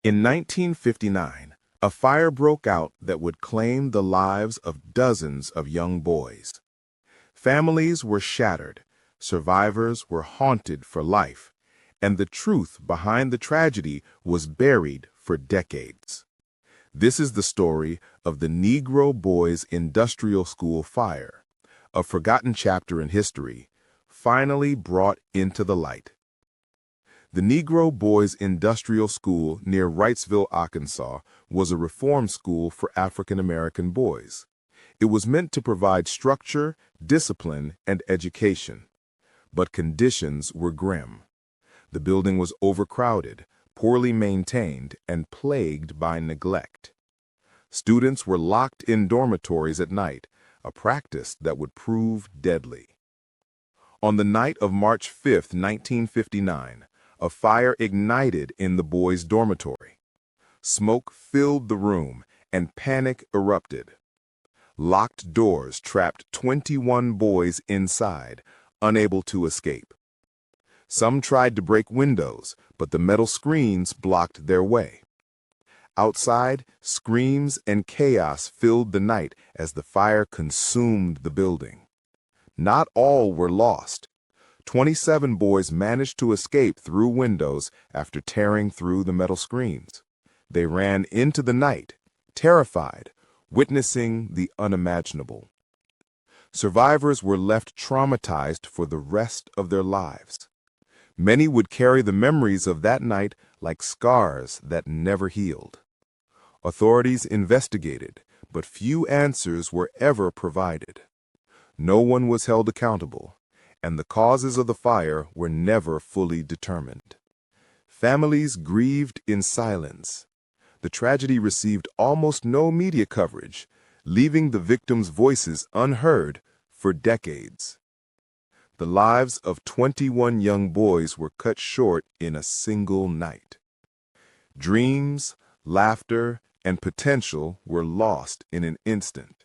In 1959, a fire broke out that would claim the lives of dozens of young boys. Families were shattered, survivors were haunted for life, and the truth behind the tragedy was buried for decades. This is the story of the Negro Boys Industrial School fire, a forgotten chapter in history, finally brought into the light. The Negro Boys Industrial School near Wrightsville, Arkansas, was a reform school for African American boys. It was meant to provide structure, discipline, and education. But conditions were grim. The building was overcrowded, poorly maintained, and plagued by neglect. Students were locked in dormitories at night, a practice that would prove deadly. On the night of March 5, 1959, a fire ignited in the boys' dormitory. Smoke filled the room, and panic erupted. Locked doors trapped 21 boys inside, unable to escape. Some tried to break windows, but the metal screens blocked their way. Outside, screams and chaos filled the night as the fire consumed the building. Not all were lost. 27 boys managed to escape through windows after tearing through the metal screens. They ran into the night, terrified, witnessing the unimaginable. Survivors were left traumatized for the rest of their lives. Many would carry the memories of that night like scars that never healed. Authorities investigated, but few answers were ever provided. No one was held accountable, and the causes of the fire were never fully determined. Families grieved in silence. The tragedy received almost no media coverage, leaving the victims' voices unheard for decades. The lives of 21 young boys were cut short in a single night. Dreams, laughter, and potential were lost in an instant.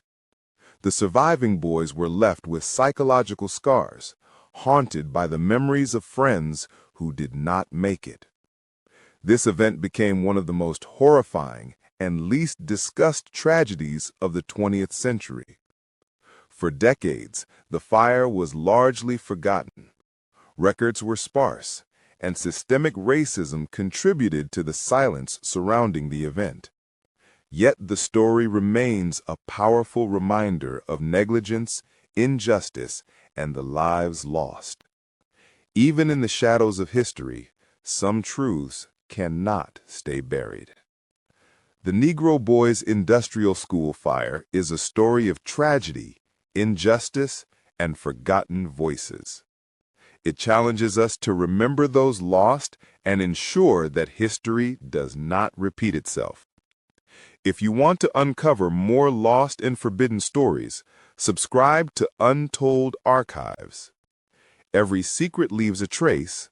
The surviving boys were left with psychological scars, haunted by the memories of friends who did not make it. This event became one of the most horrifying and least discussed tragedies of the 20th century. For decades, the fire was largely forgotten. Records were sparse, and systemic racism contributed to the silence surrounding the event. Yet the story remains a powerful reminder of negligence, injustice, and the lives lost. Even in the shadows of history, some truths cannot stay buried. The Negro Boys Industrial School fire is a story of tragedy, injustice, and forgotten voices. It challenges us to remember those lost and ensure that history does not repeat itself. If you want to uncover more lost and forbidden stories, subscribe to Untold Archives. Every secret leaves a trace,